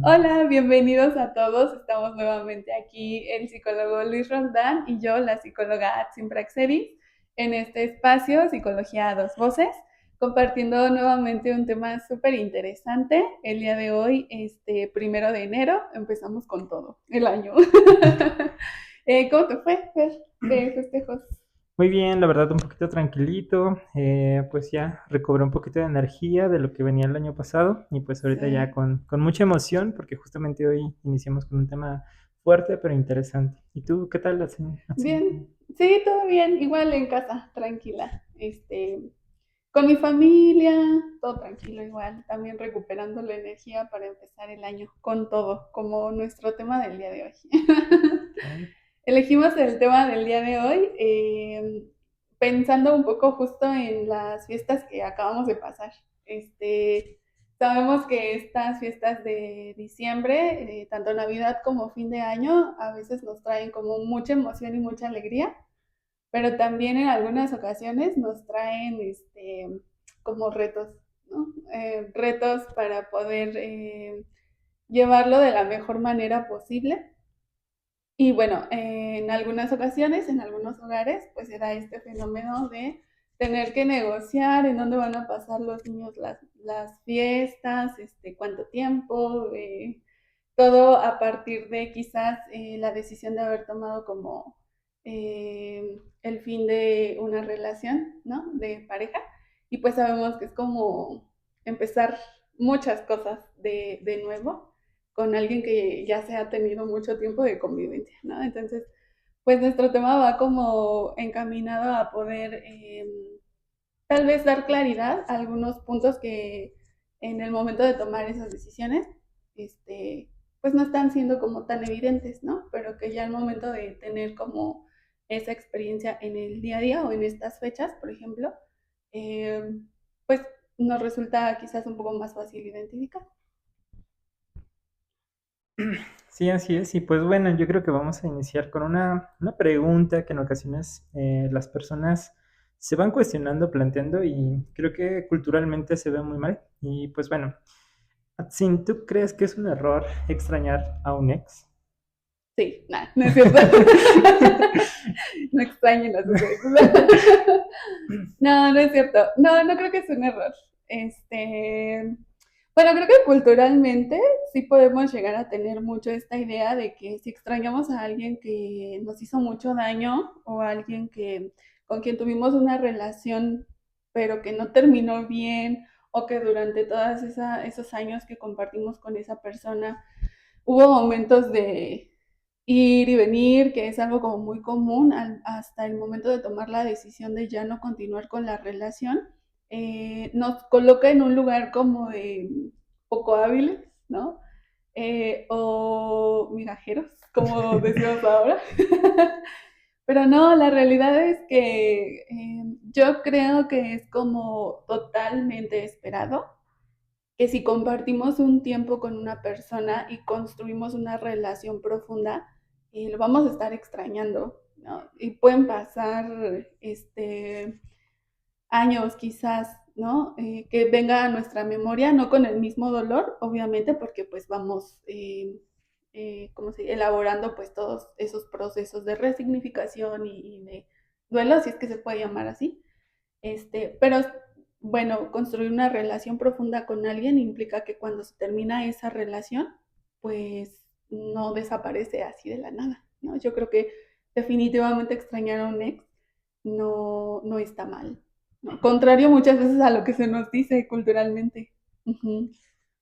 Hola, bienvenidos a todos. Estamos nuevamente aquí el psicólogo Luis Roldán y yo, la psicóloga Atsin Praxedis, en este espacio Psicología a dos voces, compartiendo nuevamente un tema súper interesante. El día de hoy, 1 de enero, empezamos con todo el año. ¿Cómo te fue, Fer, de festejos? Muy bien, la verdad, un poquito tranquilito. Pues ya recobré un poquito de energía de lo que venía el año pasado y pues ahorita ya Sí. con mucha emoción porque justamente hoy iniciamos con un tema fuerte pero interesante. ¿Y tú qué tal, Atsin? Bien, sí, todo bien, igual en casa, tranquila. Con mi familia, todo tranquilo igual, también recuperando la energía para empezar el año con todo, como nuestro tema del día de hoy. Ok. Elegimos el tema del día de hoy pensando un poco justo en las fiestas que acabamos de pasar. Sabemos que estas fiestas de diciembre, tanto Navidad como fin de año, a veces nos traen como mucha emoción y mucha alegría, pero también en algunas ocasiones nos traen como retos, ¿no? Retos para poder llevarlo de la mejor manera posible. Y bueno, en algunas ocasiones, en algunos hogares, pues se da este fenómeno de tener que negociar en dónde van a pasar los niños las fiestas, cuánto tiempo, todo a partir de quizás la decisión de haber tomado como el fin de una relación, ¿no? De pareja. Y pues sabemos que es como empezar muchas cosas de nuevo con alguien que ya se ha tenido mucho tiempo de convivencia, ¿no? Entonces, pues nuestro tema va como encaminado a poder tal vez dar claridad a algunos puntos que en el momento de tomar esas decisiones, pues no están siendo como tan evidentes, ¿no? Pero que ya al momento de tener como esa experiencia en el día a día o en estas fechas, por ejemplo, eh, pues nos resulta quizás un poco más fácil identificar. Sí, así es. Y pues bueno, yo creo que vamos a iniciar con una pregunta que en ocasiones las personas se van cuestionando, planteando y creo que culturalmente se ve muy mal. Y pues bueno, Atsin, ¿tú crees que es un error extrañar a un ex? Sí, nada, no es cierto. No extrañen a sus ex. No, no es cierto. No, no creo que es un error. Bueno, creo que culturalmente sí podemos llegar a tener mucho esta idea de que si extrañamos a alguien que nos hizo mucho daño o a alguien que con quien tuvimos una relación pero que no terminó bien o que durante todos esos años que compartimos con esa persona hubo momentos de ir y venir, que es algo como muy común hasta el momento de tomar la decisión de ya no continuar con la relación, nos coloca en un lugar como de poco hábiles, ¿no? O migajeros, como decimos ahora. Pero no, la realidad es que yo creo que es como totalmente esperado que si compartimos un tiempo con una persona y construimos una relación profunda, lo vamos a estar extrañando, ¿no? Y pueden pasar años quizás, ¿no? Que venga a nuestra memoria, no con el mismo dolor, obviamente, porque pues vamos, ¿cómo se dice? Elaborando pues todos esos procesos de resignificación y de duelo, si es que se puede llamar así. Pero bueno, construir una relación profunda con alguien implica que cuando se termina esa relación, pues no desaparece así de la nada, ¿no? Yo creo que definitivamente extrañar a un ex no está mal, ¿no? Contrario muchas veces a lo que se nos dice culturalmente. Ujú.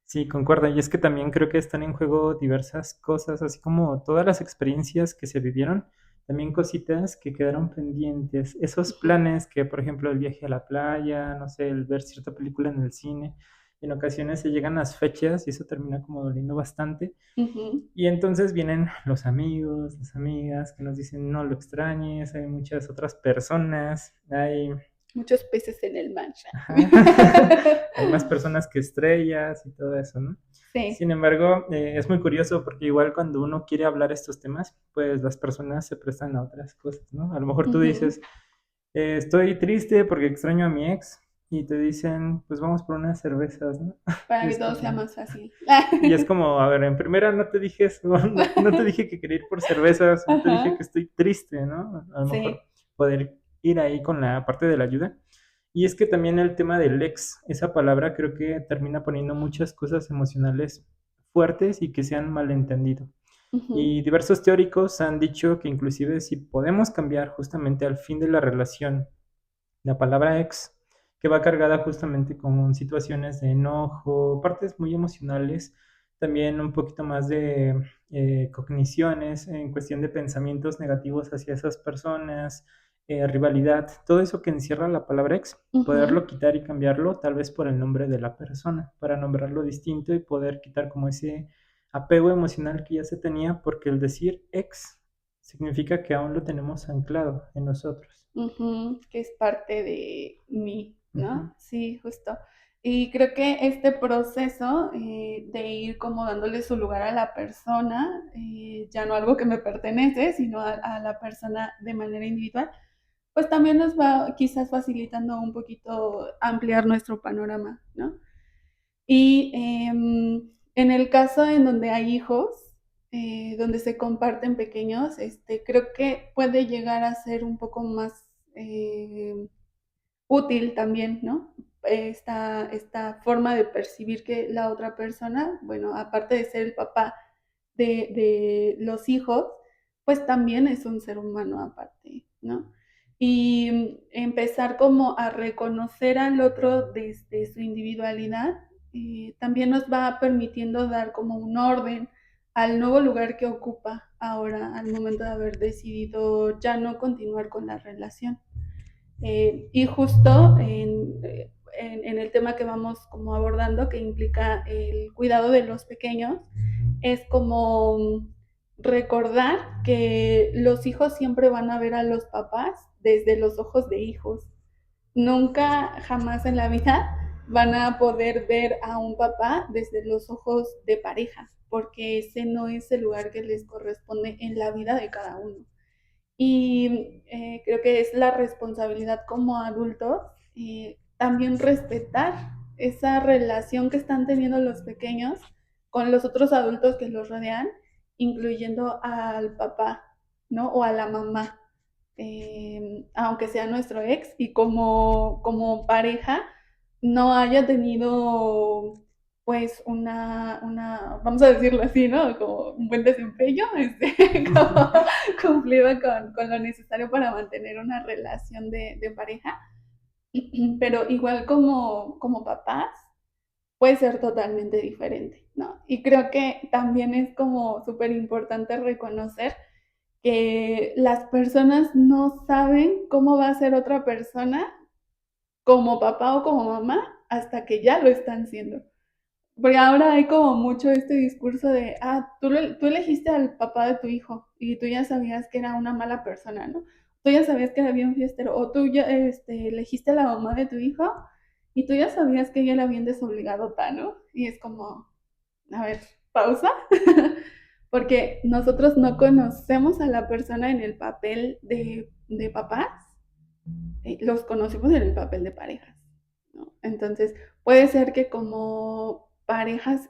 Sí, concuerdo. Y es que también creo que están en juego diversas cosas, así como todas las experiencias que se vivieron, también cositas que quedaron pendientes. Esos Ujú. planes que, por ejemplo, el viaje a la playa, no sé, el ver cierta película en el cine, en ocasiones se llegan las fechas y eso termina como doliendo bastante. Ujú. Y entonces vienen los amigos, las amigas que nos dicen no lo extrañes, hay muchas otras personas, hay Muchos peces en el mar. ajá. Hay más personas que estrellas y todo eso, ¿no? Sí. Sin embargo, es muy curioso porque igual cuando uno quiere hablar estos temas, pues las personas se prestan a otras cosas, ¿no? A lo mejor tú Ujú. dices, estoy triste porque extraño a mi ex, y te dicen, pues vamos por unas cervezas, ¿no? para Y que es todo sea como, más fácil. y es como, a ver, en primera no te dije eso, no te dije que quería ir por cervezas, no te dije Ajá, que estoy triste, ¿no? A lo mejor sí. poder ir ahí con la parte de la ayuda. Y es que también el tema del ex, esa palabra creo que termina poniendo muchas cosas emocionales fuertes y que se han malentendido. Ujú, Y diversos teóricos han dicho que inclusive si podemos cambiar justamente al fin de la relación la palabra ex, que va cargada justamente con situaciones de enojo, partes muy emocionales, también un poquito más de cogniciones en cuestión de pensamientos negativos hacia esas personas, rivalidad, todo eso que encierra la palabra ex, ujú. poderlo quitar y cambiarlo tal vez por el nombre de la persona, para nombrarlo distinto y poder quitar como ese apego emocional que ya se tenía, porque el decir ex significa que aún lo tenemos anclado en nosotros. Ujú, que es parte de mí, Ujú. ¿no? Sí, justo. Y creo que este proceso de ir como dándole su lugar a la persona, ya no algo que me pertenece, sino a la persona de manera individual, pues también nos va quizás facilitando un poquito ampliar nuestro panorama, ¿no? Y en el caso en donde hay hijos, donde se comparten pequeños, creo que puede llegar a ser un poco más útil también, ¿no? Esta forma de percibir que la otra persona, bueno, aparte de ser el papá de los hijos, pues también es un ser humano aparte, ¿no? Y empezar como a reconocer al otro desde su individualidad, también nos va permitiendo dar como un orden al nuevo lugar que ocupa ahora al momento de haber decidido ya no continuar con la relación. Y justo en el tema que vamos como abordando, que implica el cuidado de los pequeños, es como recordar que los hijos siempre van a ver a los papás desde los ojos de hijos. Nunca, jamás en la vida van a poder ver a un papá desde los ojos de pareja, porque ese no es el lugar que les corresponde en la vida de cada uno. Y creo que es la responsabilidad como adultos también respetar esa relación que están teniendo los pequeños con los otros adultos que los rodean, incluyendo al papá, ¿no? O a la mamá, aunque sea nuestro ex, y como pareja no haya tenido pues vamos a decirlo así, ¿no? Como un buen desempeño, como cumplido con lo necesario para mantener una relación de pareja, pero igual como papás puede ser totalmente diferente, ¿no? Y creo que también es como súper importante reconocer que las personas no saben cómo va a ser otra persona como papá o como mamá hasta que ya lo están siendo. Porque ahora hay como mucho este discurso de, tú elegiste al papá de tu hijo y tú ya sabías que era una mala persona, ¿no? Tú ya sabías que era bien fiestero, o tú ya elegiste a la mamá de tu hijo y tú ya sabías que ella era bien desobligadota, ¿no? Y es como, a ver, pausa, porque nosotros no conocemos a la persona en el papel de papás, los conocemos en el papel de parejas, ¿no? Entonces, puede ser que como parejas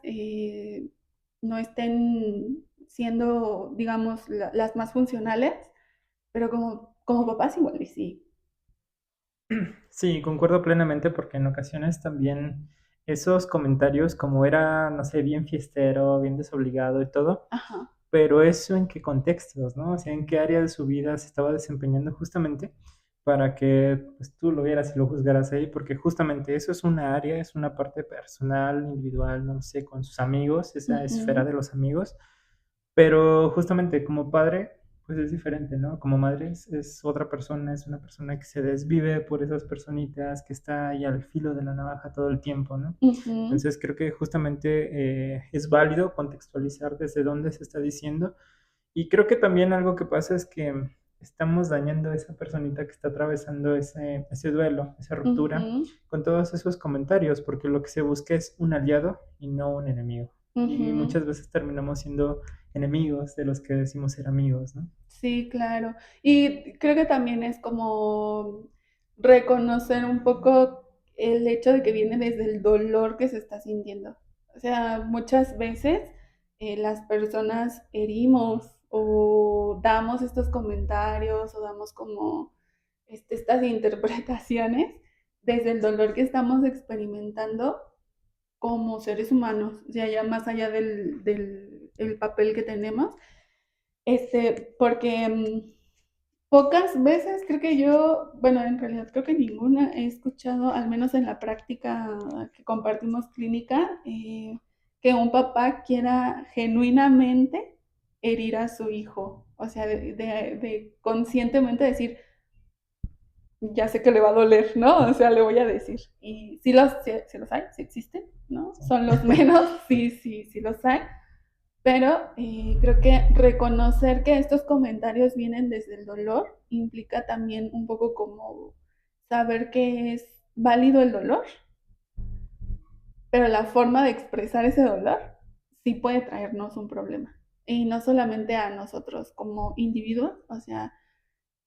no estén siendo, digamos, las más funcionales, pero como papás igual y sí. Sí, concuerdo plenamente porque en ocasiones también esos comentarios, como era, no sé, bien fiestero, bien desobligado y todo, Ajá. pero eso en qué contextos, ¿no? O sea, en qué área de su vida se estaba desempeñando justamente para que pues, tú lo vieras y lo juzgaras ahí, porque justamente eso es una área, es una parte personal, individual, no sé, con sus amigos, esa esfera Ujú, de los amigos, pero justamente como padre, pues es diferente, ¿no? Como madre es otra persona, es una persona que se desvive por esas personitas, que está ahí al filo de la navaja todo el tiempo, ¿no? ujú. Entonces creo que justamente es válido contextualizar desde dónde se está diciendo y creo que también algo que pasa es que estamos dañando a esa personita que está atravesando ese duelo, esa ruptura, Ujú, con todos esos comentarios, porque lo que se busca es un aliado y no un enemigo. Y ujú. muchas veces terminamos siendo enemigos de los que decimos ser amigos, ¿no? Sí, claro. Y creo que también es como reconocer un poco el hecho de que viene desde el dolor que se está sintiendo. O sea, muchas veces las personas herimos o damos estos comentarios o damos como estas interpretaciones desde el dolor que estamos experimentando como seres humanos, o sea, ya más allá del el papel que tenemos, porque pocas veces creo que yo, bueno, en realidad creo que ninguna he escuchado, al menos en la práctica que compartimos clínica, que un papá quiera genuinamente herir a su hijo, o sea, de conscientemente decir, ya sé que le va a doler, ¿no? O sea, le voy a decir. Y sí los hay, sí existen, ¿no? Sí. Son los menos, sí los hay. Pero creo que reconocer que estos comentarios vienen desde el dolor implica también un poco como saber que es válido el dolor, pero la forma de expresar ese dolor sí puede traernos un problema. Y no solamente a nosotros como individuos, o sea,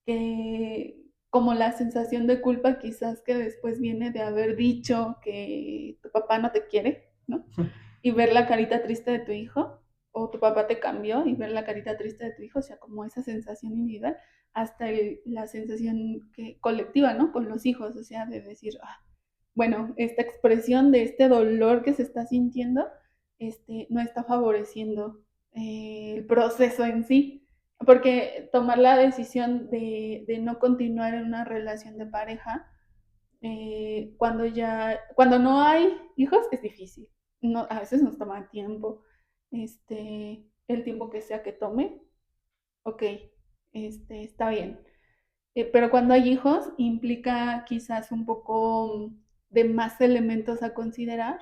que como la sensación de culpa quizás que después viene de haber dicho que tu papá no te quiere, ¿no? Y ver la carita triste de tu hijo, o tu papá te cambió y ver la carita triste de tu hijo, o sea, como esa sensación individual, hasta la sensación colectiva, ¿no? Con los hijos, o sea, de decir, bueno, esta expresión de este dolor que se está sintiendo, no está favoreciendo el proceso en sí, porque tomar la decisión de no continuar en una relación de pareja cuando no hay hijos es difícil. No, a veces nos toma tiempo, el tiempo que sea que tome, ok, está bien. Pero cuando hay hijos implica quizás un poco de más elementos a considerar,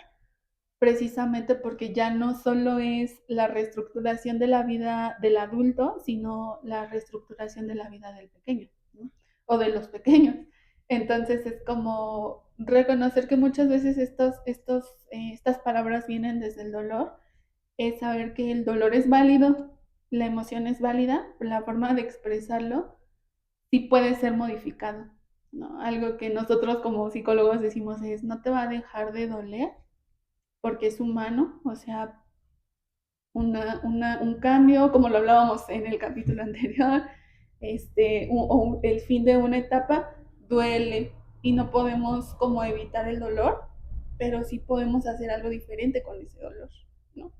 precisamente porque ya no solo es la reestructuración de la vida del adulto, sino la reestructuración de la vida del pequeño, ¿no? O de los pequeños. Entonces es como reconocer que muchas veces estas palabras vienen desde el dolor, es saber que el dolor es válido, la emoción es válida, la forma de expresarlo sí puede ser modificado, ¿no? Algo que nosotros como psicólogos decimos es, no te va a dejar de doler porque es humano, o sea, un cambio, como lo hablábamos en el capítulo anterior, el fin de una etapa duele y no podemos como evitar el dolor, pero sí podemos hacer algo diferente con ese dolor, ¿no?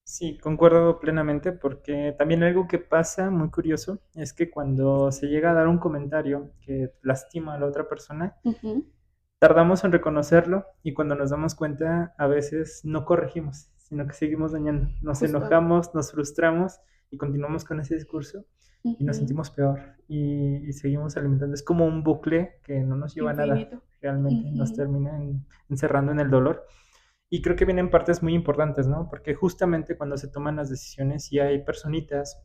Sí, concuerdo plenamente porque también algo que pasa muy curioso es que cuando se llega a dar un comentario que lastima a la otra persona, Ujú, tardamos en reconocerlo y cuando nos damos cuenta a veces no corregimos, sino que seguimos dañando. Nos justo. enojamos, nos frustramos y continuamos con ese discurso y nos Ujú, sentimos peor y seguimos alimentando. Es como un bucle que no nos lleva a nada, infinito. realmente nos Ujú, termina encerrando en el dolor. Y creo que vienen partes muy importantes, ¿no? Porque justamente cuando se toman las decisiones y hay personitas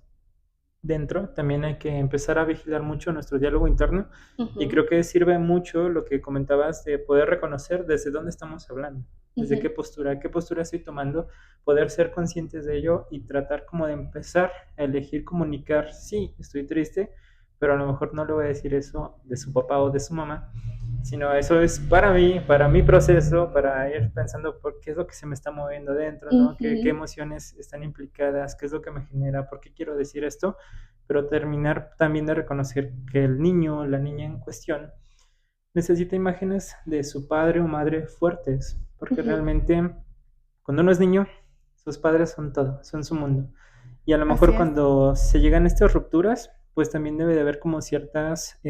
dentro, también hay que empezar a vigilar mucho nuestro diálogo interno y ujú, creo que sirve mucho lo que comentabas de poder reconocer desde dónde estamos hablando, desde ujú, qué postura estoy tomando, poder ser conscientes de ello y tratar como de empezar a elegir comunicar, sí, estoy triste, pero a lo mejor no le voy a decir eso de su papá o de su mamá, sino eso es para mí, para mi proceso, para ir pensando por qué es lo que se me está moviendo dentro, ¿no? ¿Qué ujú, emociones están implicadas? ¿Qué es lo que me genera? ¿Por qué quiero decir esto? Pero terminar también de reconocer que el niño o la niña en cuestión necesita imágenes de su padre o madre fuertes, porque ujú. realmente cuando uno es niño, sus padres son todo, son su mundo. Y a lo Así mejor es. cuando se llegan a estas rupturas, pues también debe de haber como ciertas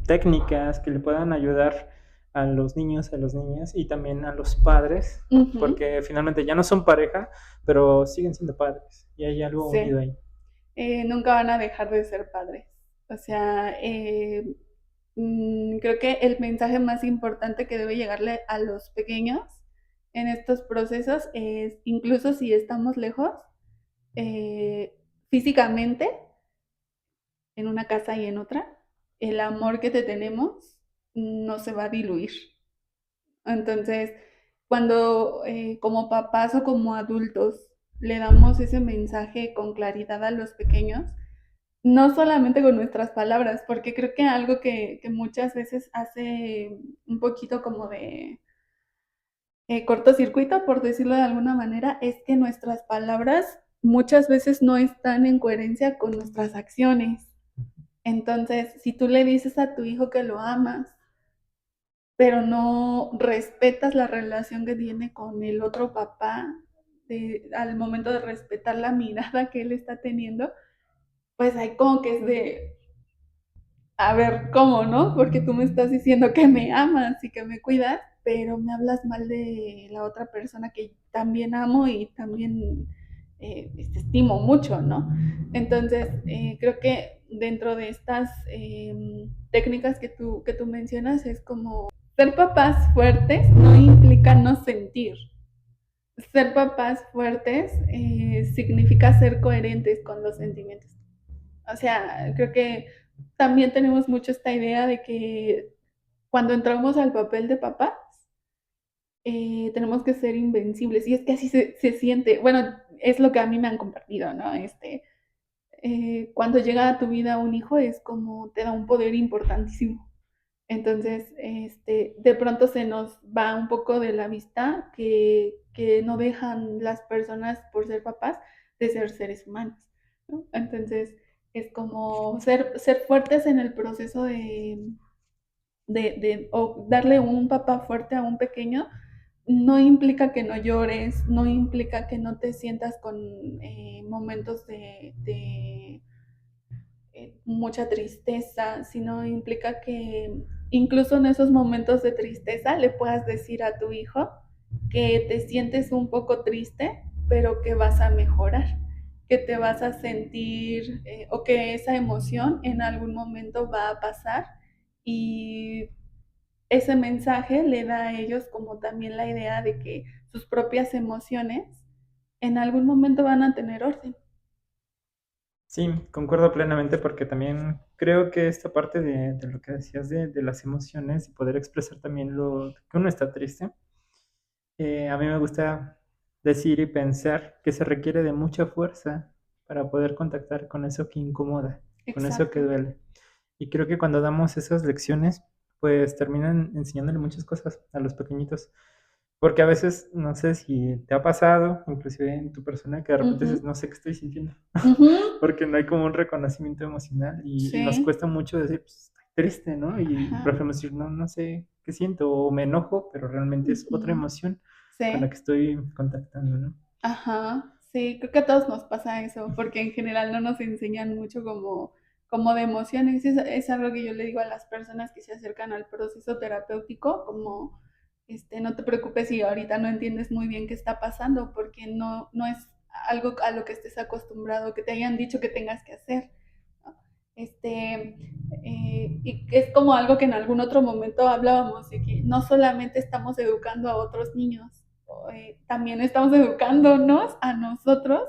técnicas que le puedan ayudar a los niños, a las niñas y también a los padres, Ujú, porque finalmente ya no son pareja, pero siguen siendo padres y hay algo unido sí. ahí. Nunca van a dejar de ser padres. O sea, creo que el mensaje más importante que debe llegarle a los pequeños en estos procesos es, incluso si estamos lejos, eh, físicamente, en una casa y en otra, el amor que te tenemos no se va a diluir. Entonces, cuando como papás o como adultos le damos ese mensaje con claridad a los pequeños, no solamente con nuestras palabras, porque creo que algo que muchas veces hace un poquito como de cortocircuito, por decirlo de alguna manera, es que nuestras palabras muchas veces no están en coherencia con nuestras acciones. Entonces, si tú le dices a tu hijo que lo amas, pero no respetas la relación que tiene con el otro papá, al momento de respetar la mirada que él está teniendo, pues hay como que es de, a ver, ¿cómo, no? Porque tú me estás diciendo que me amas y que me cuidas, pero me hablas mal de la otra persona que también amo y también estimo mucho, ¿no? Entonces, creo que dentro de estas técnicas que tú mencionas es como ser papás fuertes no implica no sentir. Ser papás fuertes significa ser coherentes con los sentimientos. O sea, creo que también tenemos mucho esta idea de que cuando entramos al papel de papás, tenemos que ser invencibles. Y es que así se siente. Bueno, es lo que a mí me han compartido, ¿no? Cuando llega a tu vida un hijo es como te da un poder importantísimo. Entonces, de pronto se nos va un poco de la vista que no dejan las personas por ser papás de ser seres humanos, ¿no? Entonces, es como ser fuertes en el proceso o darle un papá fuerte a un pequeño, no implica que no llores, no implica que no te sientas con momentos de mucha tristeza, sino implica que incluso en esos momentos de tristeza le puedas decir a tu hijo que te sientes un poco triste, pero que vas a mejorar, que te vas a sentir o que esa emoción en algún momento va a pasar y ese mensaje le da a ellos como también la idea de que sus propias emociones en algún momento van a tener orden. Sí, concuerdo plenamente porque también creo que esta parte de lo que decías de las emociones y poder expresar también lo que uno está triste, a mí me gusta decir y pensar que se requiere de mucha fuerza para poder contactar con eso que incomoda, con eso que Exacto. duele. Y creo que cuando damos esas lecciones, pues terminan enseñándole muchas cosas a los pequeñitos. Porque a veces, no sé si te ha pasado, inclusive en tu persona, que de repente dices, Ujú, no sé qué estoy sintiendo, ujú, porque no hay como un reconocimiento emocional y nos sí, cuesta mucho decir, pues estoy triste, ¿no? Y ajá, preferimos decir, no, no sé qué siento, o me enojo, pero realmente es otra ujú, emoción con la sí, que estoy contactando, ¿no? ajá, sí, creo que a todos nos pasa eso, porque en general no nos enseñan mucho como de emociones. Es algo que yo le digo a las personas que se acercan al proceso terapéutico, como, no te preocupes si ahorita no entiendes muy bien qué está pasando, porque no es algo a lo que estés acostumbrado, que te hayan dicho que tengas que hacer, ¿no? Y que es como algo que en algún otro momento hablábamos, de que no solamente estamos educando a otros niños, también estamos educándonos a nosotros,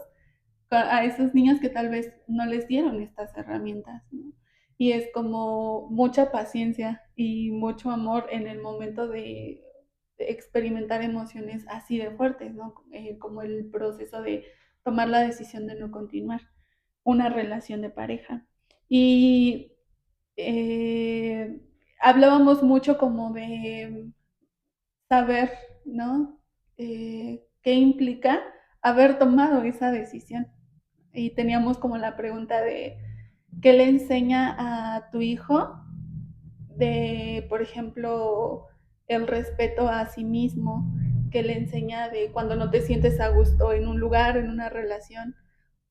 a esos niños que tal vez no les dieron estas herramientas, ¿no? Y es como mucha paciencia y mucho amor en el momento de experimentar emociones así de fuertes, ¿no? Como el proceso de tomar la decisión de no continuar una relación de pareja. Y eh, hablábamos mucho como de saber, ¿no? ¿Qué implica haber tomado esa decisión? Y teníamos como la pregunta de, ¿qué le enseña a tu hijo de, por ejemplo, el respeto a sí mismo? ¿Qué le enseña de cuando no te sientes a gusto en un lugar, en una relación?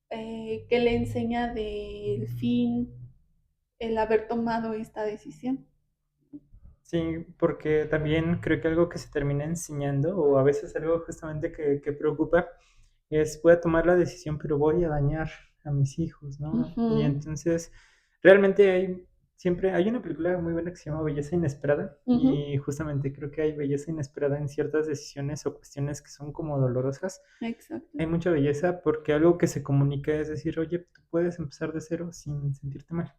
¿Qué le enseña del fin el haber tomado esta decisión? Sí, porque también creo que algo que se termina enseñando, o a veces algo justamente que preocupa, es voy a tomar la decisión, pero voy a dañar a mis hijos, ¿no? Y Ujú, entonces, realmente siempre hay una película muy buena que se llama Belleza Inesperada, ujú, y justamente creo que hay belleza inesperada en ciertas decisiones o cuestiones que son como dolorosas. exacto. Hay mucha belleza porque algo que se comunica es decir, oye, tú puedes empezar de cero sin sentirte mal.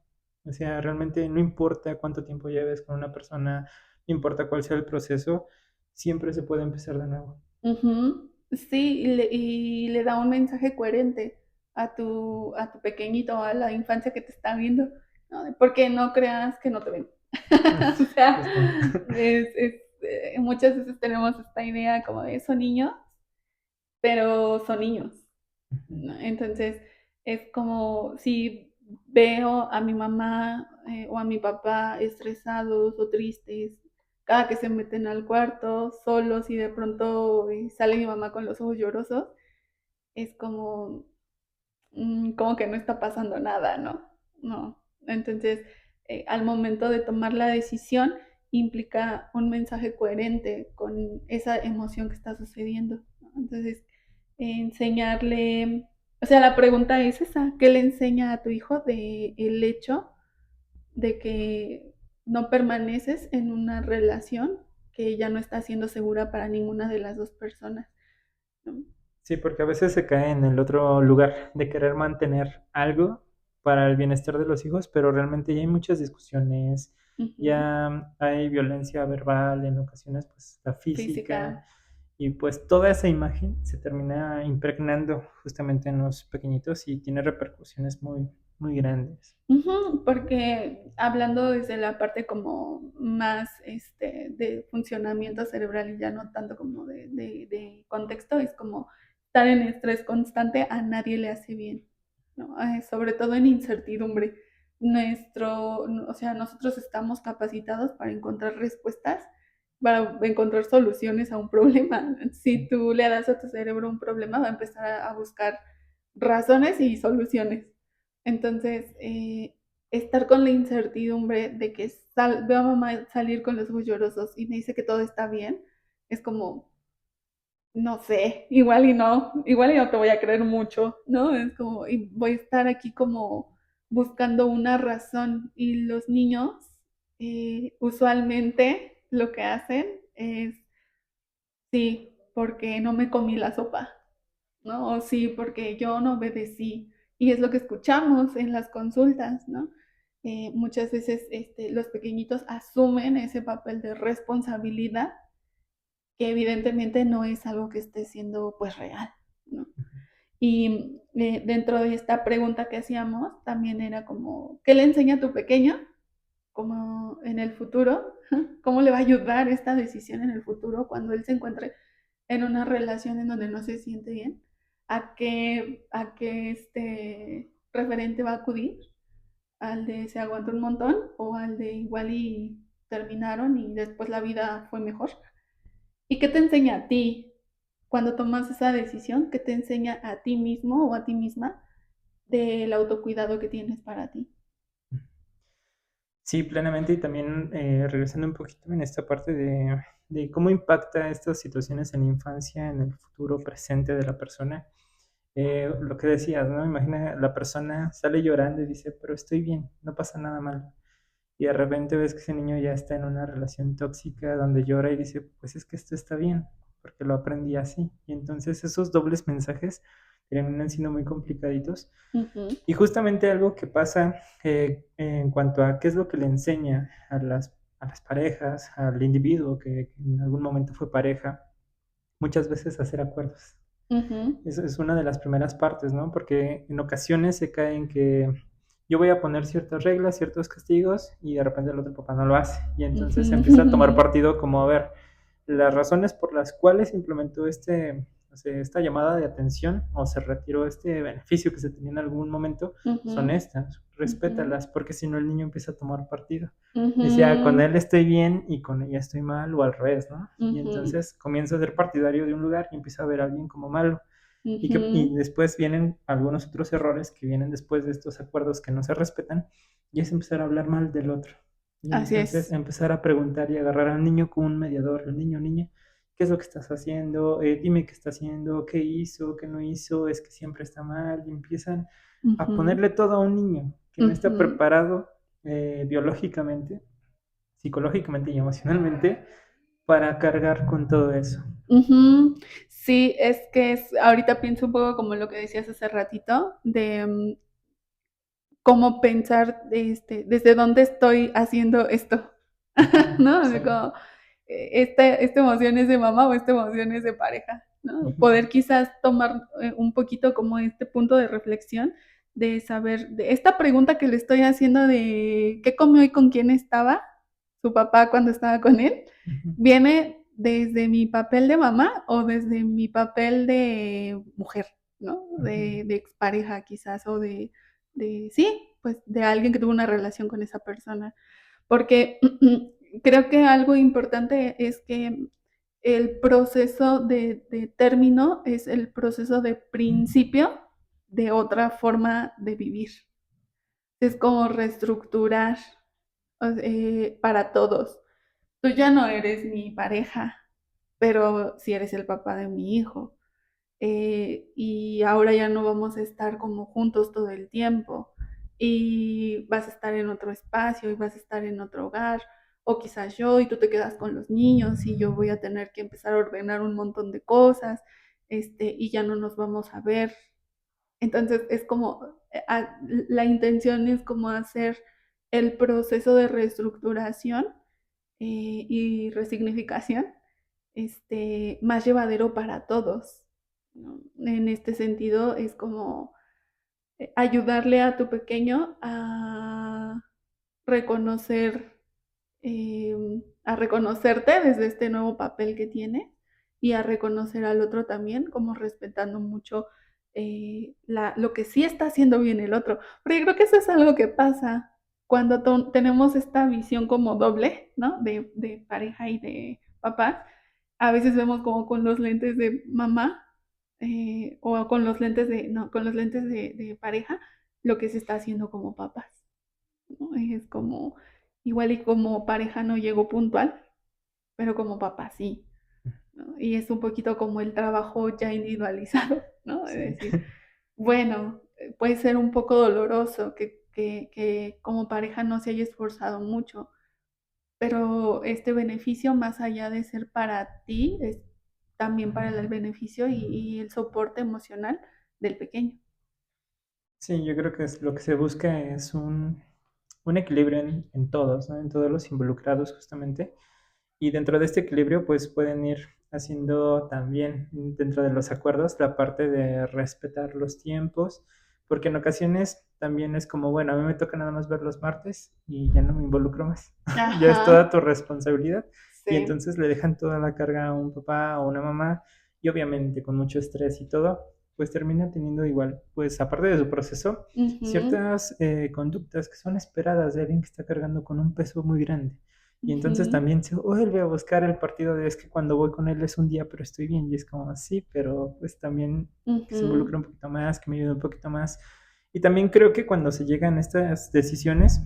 O sea, realmente no importa cuánto tiempo lleves con una persona, no importa cuál sea el proceso, siempre se puede empezar de nuevo. Ujú, sí, y le da un mensaje coherente. a tu pequeñito, a la infancia que te está viendo, ¿no? Porque no creas que no te ven. O sea, Justo. muchas veces tenemos esta idea como de son niños, pero son niños, ¿no? Entonces, es como si veo a mi mamá o a mi papá estresados o tristes, cada que se meten al cuarto, solos y de pronto sale mi mamá con los ojos llorosos, es como, como que no está pasando nada, ¿no? No. Entonces, al momento de tomar la decisión, implica un mensaje coherente con esa emoción que está sucediendo, ¿no? Entonces, enseñarle, o sea, la pregunta es esa, ¿qué le enseña a tu hijo de el hecho de que no permaneces en una relación que ya no está siendo segura para ninguna de las dos personas, ¿no? Sí, porque a veces se cae en el otro lugar de querer mantener algo para el bienestar de los hijos, pero realmente ya hay muchas discusiones, Ujú. ya hay violencia verbal, en ocasiones pues la física, Física. y pues toda esa imagen se termina impregnando justamente en los pequeñitos y tiene repercusiones muy, muy grandes. Ujú, porque hablando desde la parte como más de funcionamiento cerebral y ya no tanto como de contexto, es como estar en estrés constante a nadie le hace bien, ¿no? Sobre todo en incertidumbre. O sea, nosotros estamos capacitados para encontrar respuestas, para encontrar soluciones a un problema. Si tú le das a tu cerebro un problema, va a empezar a buscar razones y soluciones. Entonces, estar con la incertidumbre de que veo a mamá salir con los ojos llorosos y me dice que todo está bien, es como, no sé, igual y no te voy a creer mucho, ¿no? Es como, y voy a estar aquí como buscando una razón y los niños usualmente lo que hacen es, sí, porque no me comí la sopa, ¿no? O sí, porque yo no obedecí. Y es lo que escuchamos en las consultas, ¿no? Muchas veces los pequeñitos asumen ese papel de responsabilidad que evidentemente no es algo que esté siendo pues real, ¿no? Y dentro de esta pregunta que hacíamos también era como, ¿qué le enseña a tu pequeño? Como en el futuro, ¿cómo le va a ayudar esta decisión en el futuro cuando él se encuentre en una relación en donde no se siente bien? ¿A qué este referente va a acudir? ¿Al de se aguantó un montón o al de igual y terminaron y después la vida fue mejor? ¿Y qué te enseña a ti cuando tomas esa decisión? ¿Qué te enseña a ti mismo o a ti misma del autocuidado que tienes para ti? Sí, plenamente, y también regresando un poquito en esta parte de cómo impacta estas situaciones en la infancia, en el futuro presente de la persona. Lo que decías, ¿no? Imagina la persona sale llorando y dice, pero estoy bien, no pasa nada mal. Y de repente ves que ese niño ya está en una relación tóxica donde llora y dice, pues es que esto está bien, porque lo aprendí así. Y entonces esos dobles mensajes terminan siendo muy complicaditos. Ujú, Y justamente algo que pasa en cuanto a qué es lo que le enseña a las parejas, al individuo que en algún momento fue pareja, muchas veces hacer acuerdos. ujú, Eso es una de las primeras partes, ¿no? Porque en ocasiones se cae en que yo voy a poner ciertas reglas, ciertos castigos y de repente el otro papá no lo hace. Y entonces se empieza a tomar ujú, partido como, a ver, las razones por las cuales implementó o sea, esta llamada de atención o se retiró este beneficio que se tenía en algún momento son ujú, estas, ujú, respétalas, porque si no el niño empieza a tomar partido. Decía, con ujú, él estoy bien y con ella estoy mal o al revés, ¿no? Y ujú, entonces comienza a ser partidario de un lugar y empieza a ver a alguien como malo. Y ujú. después vienen algunos otros errores que vienen después de estos acuerdos que no se respetan, y es empezar a hablar mal del otro. Y Así entonces es. empezar a preguntar y agarrar al niño como un mediador, el niño, niña, ¿qué es lo que estás haciendo? Dime qué está haciendo, qué hizo, qué no hizo, es que siempre está mal, y empiezan a Ujú, ponerle todo a un niño que no está ujú, preparado biológicamente, psicológicamente y emocionalmente para cargar con todo eso. ujú. Sí, es que ahorita pienso un poco como lo que decías hace ratito, de cómo pensar desde dónde estoy haciendo esto, Ujú, ¿no? O sí. sea, como, esta emoción es de mamá o esta emoción es de pareja. ¿no? Ujú, Poder quizás tomar un poquito como este punto de reflexión, de saber, de esta pregunta que le estoy haciendo de qué comió y con quién estaba su papá cuando estaba con él, ujú, viene desde mi papel de mamá o desde mi papel de mujer, ¿no? ujú. De expareja quizás o sí, pues de alguien que tuvo una relación con esa persona. Porque creo que algo importante es que el proceso de término es el proceso de principio de otra forma de vivir. Es como reestructurar para todos. Tú ya no eres mi pareja, pero sí eres el papá de mi hijo. Y ahora ya no vamos a estar como juntos todo el tiempo y vas a estar en otro espacio y vas a estar en otro hogar o quizás yo y tú te quedas con los niños y yo voy a tener que empezar a ordenar un montón de cosas, y ya no nos vamos a ver. Entonces es como, la intención es como hacer el proceso de reestructuración y resignificación más llevadero para todos, ¿no? En este sentido, es como ayudarle a tu pequeño reconocer, eh, a reconocerte desde este nuevo papel que tiene y a reconocer al otro también, como respetando mucho lo que sí está haciendo bien el otro. Porque yo creo que eso es algo que pasa cuando tenemos esta visión como doble, ¿no? De pareja y de papá. A veces vemos como con los lentes de mamá o con los lentes no, con los lentes de pareja lo que se está haciendo como papás, ¿no? Es como, igual y como pareja no llegó puntual, pero como papá sí, ¿no? Y es un poquito como el trabajo ya individualizado, ¿no? Es Sí. decir, bueno, puede ser un poco doloroso que como pareja no se haya esforzado mucho, pero este beneficio, más allá de ser para ti, es también para el beneficio y el soporte emocional del pequeño. Sí, yo creo que lo que se busca es un equilibrio en todos, ¿no? En todos los involucrados justamente. Y dentro de este equilibrio, pues pueden ir haciendo también dentro de los acuerdos la parte de respetar los tiempos, porque en ocasiones también es como, bueno, a mí me toca nada más ver los martes y ya no me involucro más. Ya es toda Ajá, tu responsabilidad y sí. entonces le dejan toda la carga a un papá o una mamá y obviamente con mucho estrés y todo, pues termina teniendo igual, pues aparte de su proceso, Ujú, ciertas conductas que son esperadas de alguien que está cargando con un peso muy grande. Y entonces ujú, también se vuelve a buscar el partido de es que cuando voy con él es un día, pero estoy bien. Y es como así, pero pues también que se ujú, involucre un poquito más, que me ayude un poquito más. Y también creo que cuando se llegan a estas decisiones,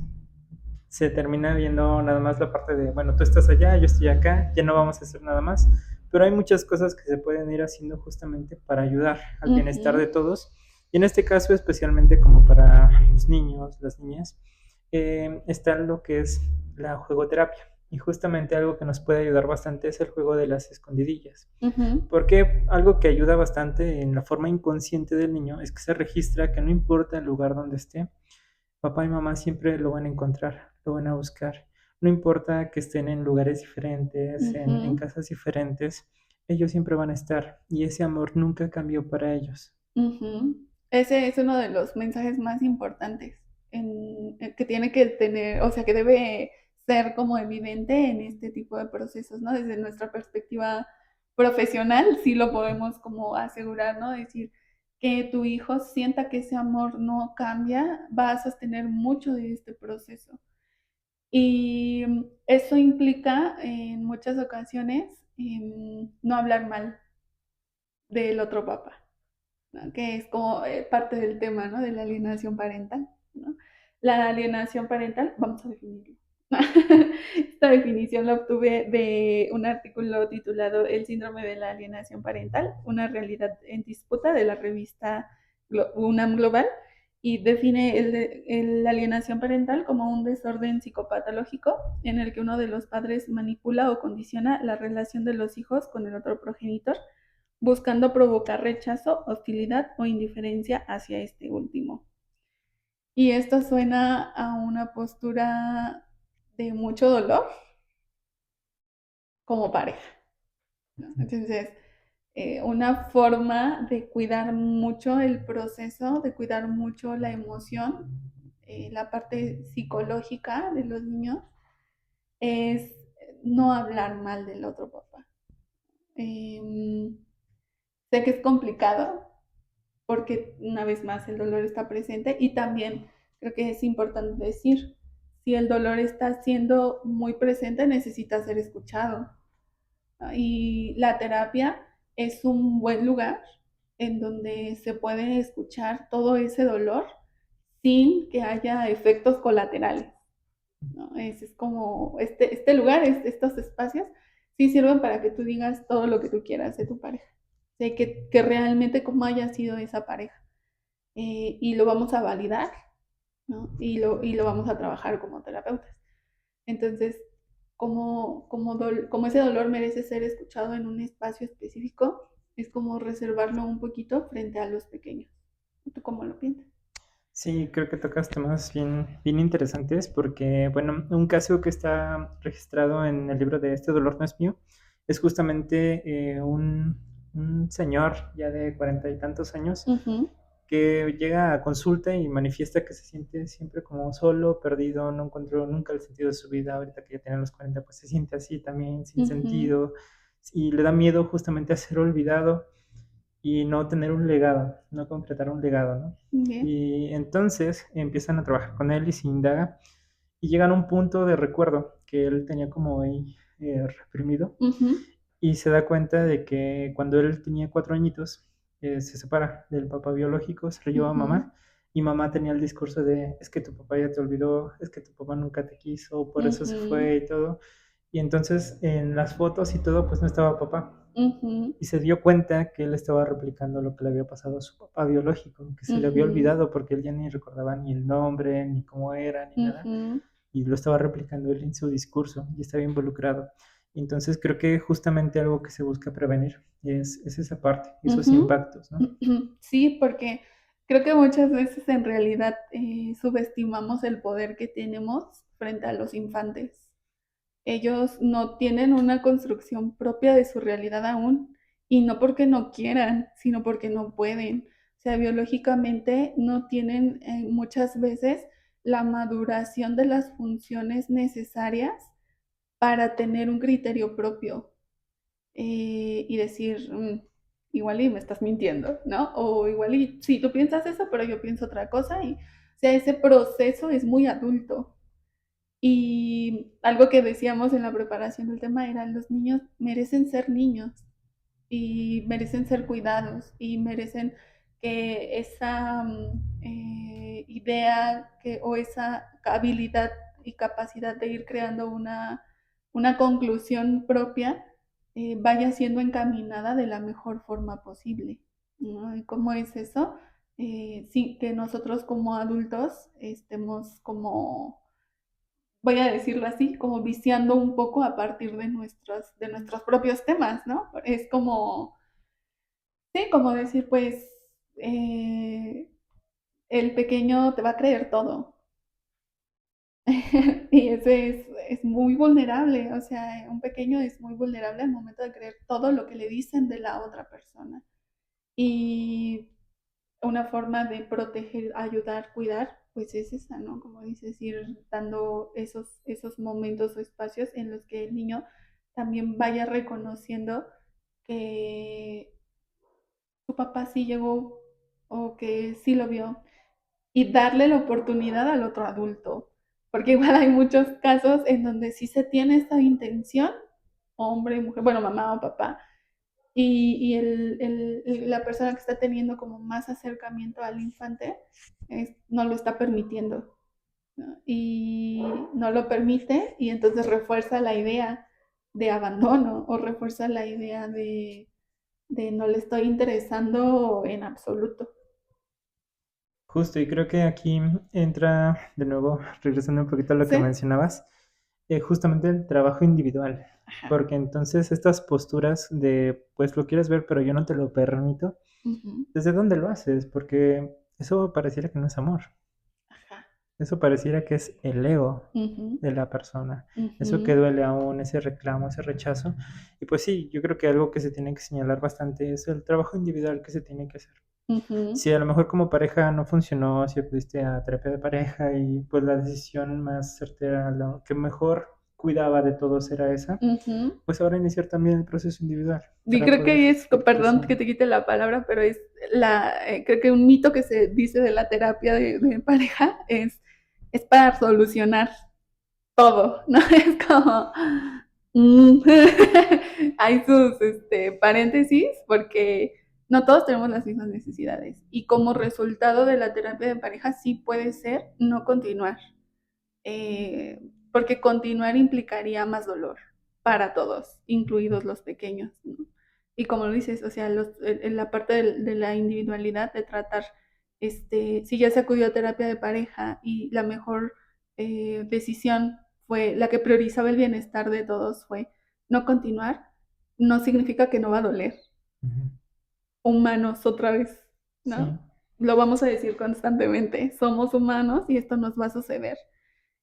se termina viendo nada más la parte de, bueno, tú estás allá, yo estoy acá, ya no vamos a hacer nada más. Pero hay muchas cosas que se pueden ir haciendo justamente para ayudar al bienestar de ujú, todos. Y en este caso, especialmente como para los niños, las niñas, está lo que es la juegoterapia. Y justamente algo que nos puede ayudar bastante es el juego de las escondidillas. ujú, Porque algo que ayuda bastante en la forma inconsciente del niño es que se registra que no importa el lugar donde esté, papá y mamá siempre lo van a encontrar, lo van a buscar. No importa que estén en lugares diferentes, en ujú, casas diferentes, ellos siempre van a estar y ese amor nunca cambió para ellos. ujú. Ese es uno de los mensajes más importantes que tiene que tener, o sea, que debe ser como evidente en este tipo de procesos, ¿no? Desde nuestra perspectiva profesional, sí lo podemos como asegurar, ¿no? Decir que tu hijo sienta que ese amor no cambia, va a sostener mucho de este proceso. Y eso implica en muchas ocasiones no hablar mal del otro papá, ¿no? Que es como parte del tema, ¿no? De la alienación parental, ¿no? La alienación parental, vamos a definirlo. Esta definición la obtuve de un artículo titulado El síndrome de la alienación parental, una realidad en disputa, de la revista UNAM Global, y define la alienación parental como un desorden psicopatológico en el que uno de los padres manipula o condiciona la relación de los hijos con el otro progenitor, buscando provocar rechazo, hostilidad o indiferencia hacia este último. Y esto suena a una postura de mucho dolor como pareja, ¿no? Entonces, una forma de cuidar mucho el proceso, de cuidar mucho la emoción, la parte psicológica de los niños, es no hablar mal del otro papá. Eh, Sé que es complicado porque una vez más el dolor está presente y también creo que es importante decir, si el dolor está siendo muy presente necesita ser escuchado. Y la terapia es un buen lugar en donde se puede escuchar todo ese dolor sin que haya efectos colaterales, ¿no? Es como este lugar, estos espacios, sí sirven para que tú digas todo lo que tú quieras de tu pareja, de que realmente cómo haya sido esa pareja. Y lo vamos a validar, ¿no? Y lo vamos a trabajar como terapeutas. Entonces, como ese dolor merece ser escuchado en un espacio específico, es como reservarlo un poquito frente a los pequeños. ¿Tú cómo lo piensas? Sí, creo que tocas temas bien interesantes porque, bueno, un caso que está registrado en el libro de Este dolor no es mío es justamente un señor ya de 40 y tantos años Ujú, que llega a consulta y manifiesta que se siente siempre como solo, perdido, no encontró nunca el sentido de su vida. Ahorita que ya tiene los 40, pues se siente así también, sin ujú, sentido, y le da miedo justamente a ser olvidado y no tener un legado, no concretar un legado, ¿no? bien. Y entonces empiezan a trabajar con él y se indaga y llegan a un punto de recuerdo que él tenía como ahí reprimido Ujú, y se da cuenta de que cuando él tenía 4 añitos se separa del papá biológico, se lo lleva a ujú, mamá y mamá tenía el discurso de es que tu papá ya te olvidó, es que tu papá nunca te quiso, por eso se ujú, fue y todo. Y entonces en las fotos y todo pues no estaba papá ujú, y se dio cuenta que él estaba replicando lo que le había pasado a su papá biológico, que se le había ujú, olvidado porque él ya ni recordaba ni el nombre, ni cómo era, ni nada, ujú, y lo estaba replicando él en su discurso y estaba involucrado. Entonces creo que justamente algo que se busca prevenir es esa parte, esos ujú. impactos, ¿no? Sí, porque creo que muchas veces en realidad subestimamos el poder que tenemos frente a los infantes. Ellos no tienen una construcción propia de su realidad aún, y no porque no quieran, sino porque no pueden. O sea, biológicamente no tienen muchas veces la maduración de las funciones necesarias para tener un criterio propio y decir, igual y me estás mintiendo, ¿no? O igual y sí, tú piensas eso, pero yo pienso otra cosa. Y, o sea, ese proceso es muy adulto. Y algo que decíamos en la preparación del tema era, los niños merecen ser niños y merecen ser cuidados y merecen que esa idea o esa habilidad y capacidad de ir creando una conclusión propia vaya siendo encaminada de la mejor forma posible, ¿no? ¿Y cómo es eso? Sí, que nosotros como adultos estemos como, voy a decirlo así, como viciando un poco a partir de nuestros propios temas, ¿no? Es como, sí, como decir, pues, eh, el pequeño te va a creer todo. Y ese es muy vulnerable, o sea, un pequeño es muy vulnerable al momento de creer todo lo que le dicen de la otra persona. Y una forma de proteger, ayudar, cuidar, pues es esa, ¿no? Como dices, ir dando esos momentos o espacios en los que el niño también vaya reconociendo que su papá sí llegó o que sí lo vio y darle la oportunidad al otro adulto, porque igual hay muchos casos en donde sí se tiene esta intención, hombre, mujer, bueno, mamá o papá, y la persona que está teniendo como más acercamiento al infante no lo está permitiendo, ¿no? Y no lo permite y entonces refuerza la idea de abandono o refuerza la idea de no le estoy interesando en absoluto. Justo, y creo que aquí entra de nuevo, regresando un poquito a lo que ¿Sí? mencionabas, justamente el trabajo individual, Ajá. porque entonces estas posturas de, pues lo quieres ver, pero yo no te lo permito, Ujú. ¿desde dónde lo haces? Porque eso pareciera que no es amor. Ajá. Eso pareciera que es el ego Ujú, de la persona. Eso que ujú, duele aún, ese reclamo, ese rechazo. Y pues sí, yo creo que algo que se tiene que señalar bastante es el trabajo individual que se tiene que hacer. ujú, Si a lo mejor como pareja no funcionó, si acudiste a terapia de pareja y pues la decisión más certera, lo que mejor cuidaba de todos era esa, ujú. pues ahora iniciar también el proceso individual Y para creo que poder ahí es, ir perdón que creciendo. te quite la palabra, pero es creo que un mito que se dice de la terapia de pareja es para solucionar todo, ¿no? Es como, mm, hay sus paréntesis porque no todos tenemos las mismas necesidades y como resultado de la terapia de pareja sí puede ser no continuar, porque continuar implicaría más dolor para todos, incluidos los pequeños, ¿no? Y como lo dices, o sea, en la parte de la individualidad, de tratar, si ya se acudió a terapia de pareja y la mejor decisión fue la que priorizaba el bienestar de todos fue no continuar, no significa que no va a doler. Ujú. Humanos otra vez, ¿no? Sí. Lo vamos a decir constantemente, somos humanos y esto nos va a suceder.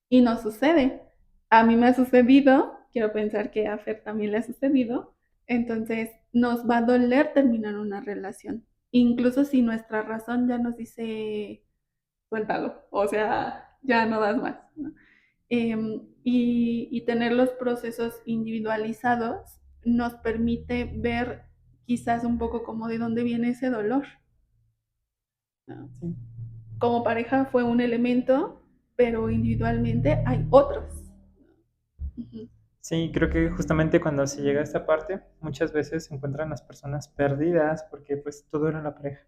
Y nos sucede. A mí me ha sucedido, quiero pensar que a Fer también le ha sucedido, entonces nos va a doler terminar una relación, incluso si nuestra razón ya nos dice, suéltalo, o sea, ya no das más, ¿no? Y tener los procesos individualizados nos permite ver quizás un poco como de dónde viene ese dolor, ¿no? Sí. Como pareja fue un elemento, pero individualmente hay otros. Ujú, Sí, creo que justamente cuando se llega a esta parte, muchas veces se encuentran las personas perdidas porque pues todo era la pareja.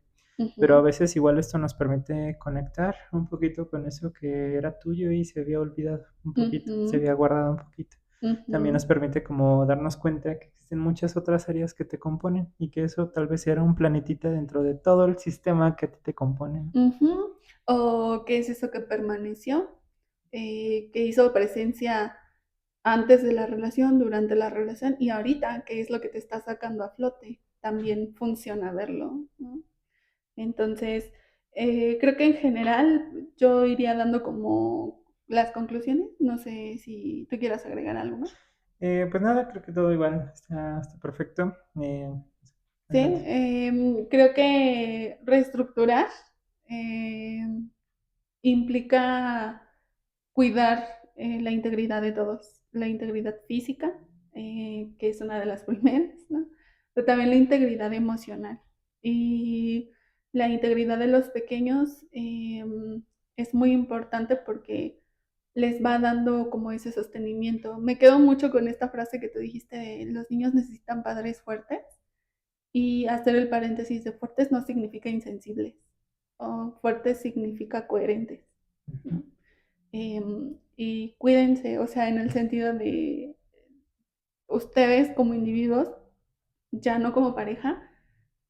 Pero a ujú, veces igual esto nos permite conectar un poquito con eso que era tuyo y se había olvidado un poquito, se ujú, había guardado un poquito. También ujú, nos permite como darnos cuenta que existen muchas otras áreas que te componen y que eso tal vez era un planetita dentro de todo el sistema que a ti te compone, ¿no? ujú. ¿O qué es eso que permaneció? Que hizo presencia antes de la relación, durante la relación y ahorita, ¿qué es lo que te está sacando a flote? También funciona verlo, ¿no? Entonces, creo que en general yo iría dando como las conclusiones. No sé si tú quieras agregar algo más. Pues nada, creo que todo igual está perfecto. Sí, Adelante. creo que reestructurar em, implica cuidar la integridad de todos, la integridad física, que es una de las primeras, ¿no? Pero también la integridad emocional. Y la integridad de los pequeños es muy importante porque les va dando como ese sostenimiento. Me quedo mucho con esta frase que tú dijiste de los niños necesitan padres fuertes y hacer el paréntesis de fuertes no significa insensibles, o fuertes significa coherentes, Ujú. ¿no? Y cuídense, o sea, en el sentido de ustedes como individuos, ya no como pareja,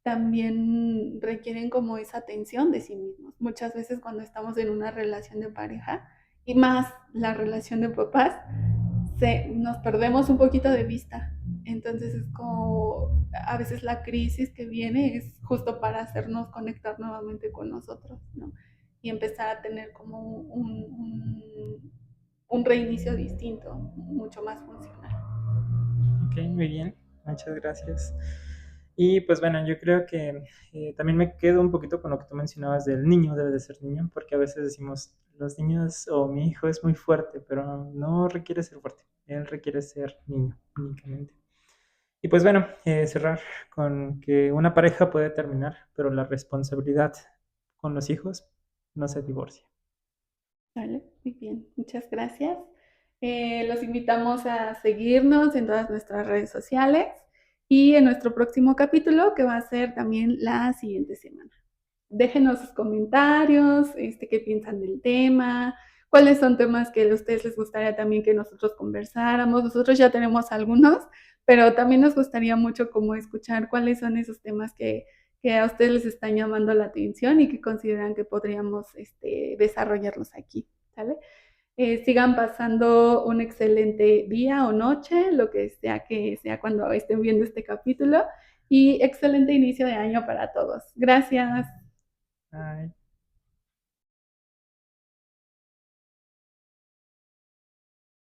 también requieren como esa atención de sí mismos. Muchas veces cuando estamos en una relación de pareja y más la relación de papás, nos perdemos un poquito de vista. Entonces es como a veces la crisis que viene es justo para hacernos conectar nuevamente con nosotros, ¿no? Y empezar a tener como un reinicio distinto, mucho más funcional. Ok, muy bien, muchas gracias. Y pues bueno, yo creo que también me quedo un poquito con lo que tú mencionabas del niño, debe de ser niño, porque a veces decimos, los niños o mi hijo es muy fuerte, pero no requiere ser fuerte, él requiere ser niño únicamente. Y pues bueno, cerrar con que una pareja puede terminar, pero la responsabilidad con los hijos no se divorcia. Vale, muy bien, muchas gracias. Los invitamos a seguirnos en todas nuestras redes sociales y en nuestro próximo capítulo, que va a ser también la siguiente semana. Déjenos sus comentarios, qué piensan del tema, cuáles son temas que a ustedes les gustaría también que nosotros conversáramos. Nosotros ya tenemos algunos, pero también nos gustaría mucho como escuchar cuáles son esos temas que a ustedes les están llamando la atención y que consideran que podríamos desarrollarlos aquí, ¿sale? Sigan pasando un excelente día o noche, lo que sea cuando estén viendo este capítulo, y excelente inicio de año para todos. Gracias. Ay.